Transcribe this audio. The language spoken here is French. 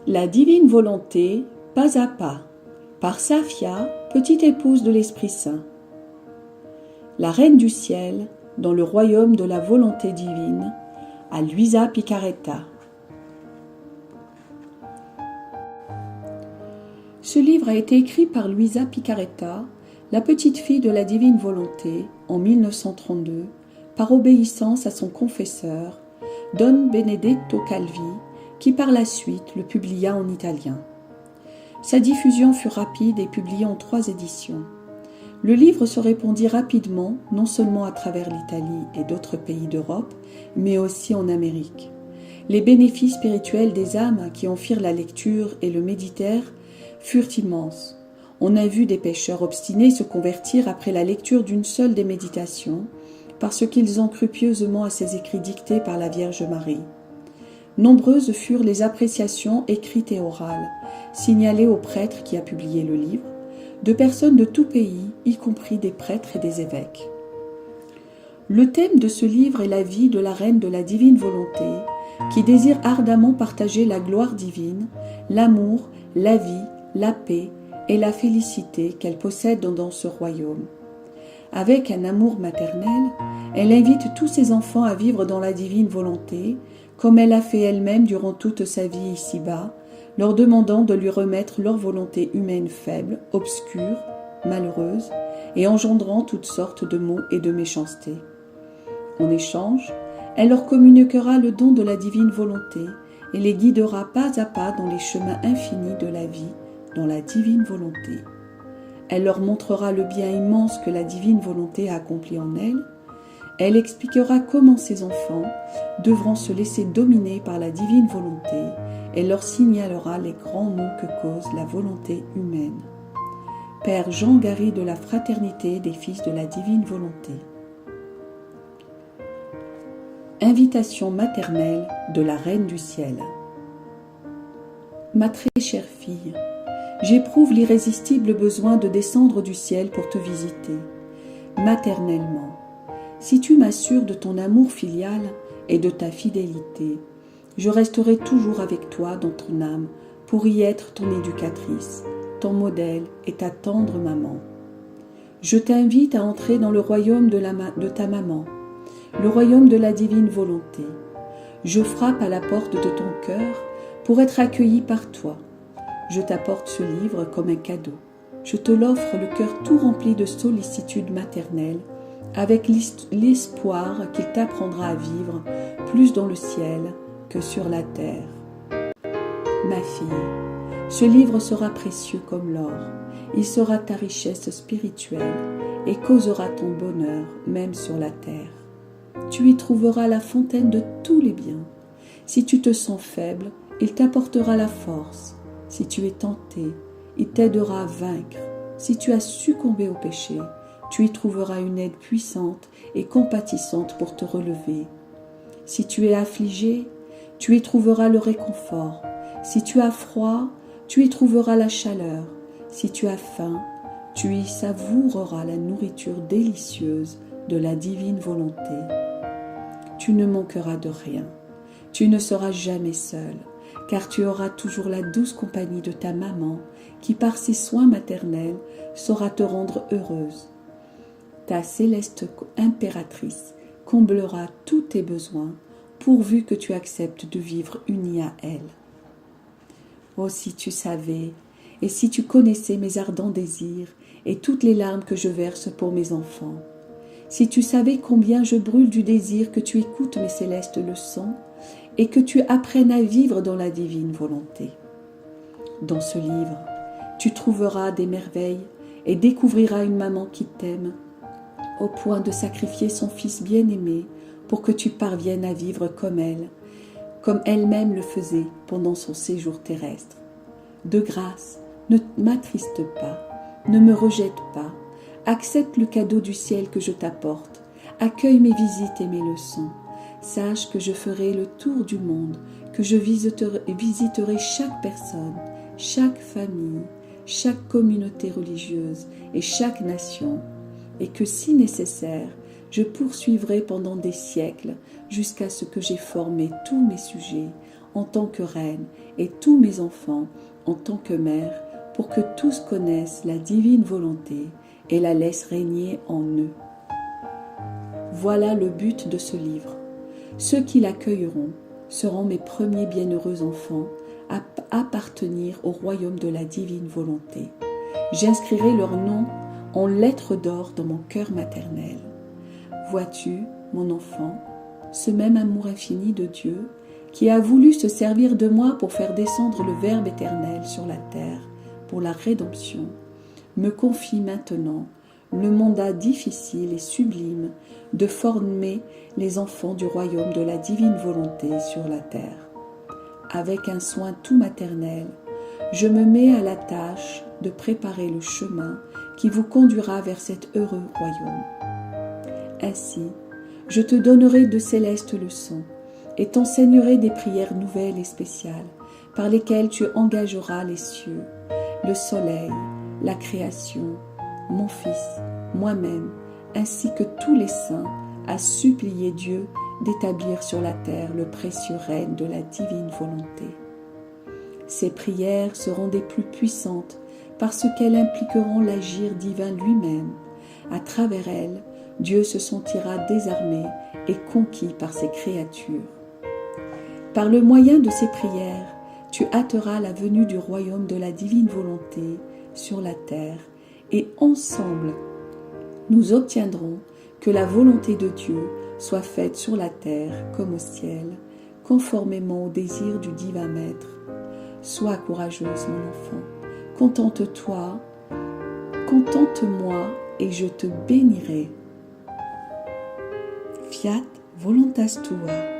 La divine volonté, pas à pas, par Safia, petite épouse de l'Esprit Saint. La Reine du Ciel, dans le royaume de la volonté divine, à Luisa Picaretta. Ce livre a été écrit par Luisa Picaretta, la petite fille de la divine volonté, en 1932, par obéissance à son confesseur, Don Benedetto Calvi, qui par la suite le publia en italien. Sa diffusion fut rapide et publiée en 3 éditions. Le livre se répandit rapidement, non seulement à travers l'Italie et d'autres pays d'Europe, mais aussi en Amérique. Les bénéfices spirituels des âmes qui en firent la lecture et le méditèrent furent immenses. On a vu des pécheurs obstinés se convertir après la lecture d'une seule des méditations, parce qu'ils ont cru pieusement à ces écrits dictés par la Vierge Marie. Nombreuses furent les appréciations écrites et orales, signalées au prêtre qui a publié le livre, de personnes de tout pays, y compris des prêtres et des évêques. Le thème de ce livre est la vie de la Reine de la divine volonté, qui désire ardemment partager la gloire divine, l'amour, la vie, la paix et la félicité qu'elle possède dans ce royaume. Avec un amour maternel, elle invite tous ses enfants à vivre dans la divine volonté, comme elle a fait elle-même durant toute sa vie ici-bas, leur demandant de lui remettre leur volonté humaine faible, obscure, malheureuse, et engendrant toutes sortes de maux et de méchanceté. En échange, elle leur communiquera le don de la divine volonté et les guidera pas à pas dans les chemins infinis de la vie, dans la divine volonté. Elle leur montrera le bien immense que la divine volonté a accompli en elle. Elle expliquera comment ces enfants devront se laisser dominer par la divine volonté et leur signalera les grands maux que cause la volonté humaine. Père Jean Gary de la Fraternité des Fils de la Divine Volonté. Invitation maternelle de la Reine du Ciel. Ma très chère fille, j'éprouve l'irrésistible besoin de descendre du ciel pour te visiter, maternellement. Si tu m'assures de ton amour filial et de ta fidélité, je resterai toujours avec toi dans ton âme pour y être ton éducatrice, ton modèle et ta tendre maman. Je t'invite à entrer dans le royaume de ta maman, le royaume de la divine volonté. Je frappe à la porte de ton cœur pour être accueilli par toi. Je t'apporte ce livre comme un cadeau. Je te l'offre le cœur tout rempli de sollicitude maternelle, avec l'espoir qu'il t'apprendra à vivre plus dans le ciel que sur la terre. Ma fille, ce livre sera précieux comme l'or. Il sera ta richesse spirituelle et causera ton bonheur même sur la terre. Tu y trouveras la fontaine de tous les biens. Si tu te sens faible, il t'apportera la force. Si tu es tenté, il t'aidera à vaincre. Si tu as succombé au péché, tu y trouveras une aide puissante et compatissante pour te relever. Si tu es affligé, tu y trouveras le réconfort. Si tu as froid, tu y trouveras la chaleur. Si tu as faim, tu y savoureras la nourriture délicieuse de la divine volonté. Tu ne manqueras de rien. Tu ne seras jamais seul, car tu auras toujours la douce compagnie de ta maman qui, par ses soins maternels, saura te rendre heureuse. Ta céleste impératrice comblera tous tes besoins, pourvu que tu acceptes de vivre unie à elle. Oh, si tu savais, et si tu connaissais mes ardents désirs et toutes les larmes que je verse pour mes enfants, si tu savais combien je brûle du désir que tu écoutes mes célestes leçons et que tu apprennes à vivre dans la divine volonté. Dans ce livre, tu trouveras des merveilles et découvriras une maman qui t'aime, au point de sacrifier son fils bien-aimé pour que tu parviennes à vivre comme elle-même le faisait pendant son séjour terrestre. De grâce, ne m'attriste pas, ne me rejette pas, accepte le cadeau du ciel que je t'apporte, accueille mes visites et mes leçons. Sache que je ferai le tour du monde, que je visiterai chaque personne, chaque famille, chaque communauté religieuse et chaque nation, et que si nécessaire, je poursuivrai pendant des siècles jusqu'à ce que j'ai formé tous mes sujets en tant que reine et tous mes enfants en tant que mère, pour que tous connaissent la divine volonté et la laissent régner en eux. Voilà le but de ce livre. Ceux qui l'accueilleront seront mes premiers bienheureux enfants à appartenir au royaume de la divine volonté. J'inscrirai leur nom en lettres d'or dans mon cœur maternel. Vois-tu, mon enfant, ce même amour infini de Dieu qui a voulu se servir de moi pour faire descendre le Verbe éternel sur la terre pour la rédemption, me confie maintenant le mandat difficile et sublime de former les enfants du royaume de la divine volonté sur la terre. Avec un soin tout maternel, je me mets à la tâche de préparer le chemin qui vous conduira vers cet heureux royaume. Ainsi, je te donnerai de célestes leçons et t'enseignerai des prières nouvelles et spéciales par lesquelles tu engageras les cieux, le soleil, la création, mon Fils, moi-même, ainsi que tous les saints, à supplier Dieu d'établir sur la terre le précieux règne de la divine volonté. Ces prières seront des plus puissantes parce qu'elles impliqueront l'agir divin lui-même. À travers elles, Dieu se sentira désarmé et conquis par ses créatures. Par le moyen de ces prières, tu hâteras la venue du royaume de la divine volonté sur la terre et ensemble, nous obtiendrons que la volonté de Dieu soit faite sur la terre comme au ciel, conformément au désir du divin Maître. Sois courageuse, mon enfant, contente-toi, contente-moi et je te bénirai. Fiat voluntas tua.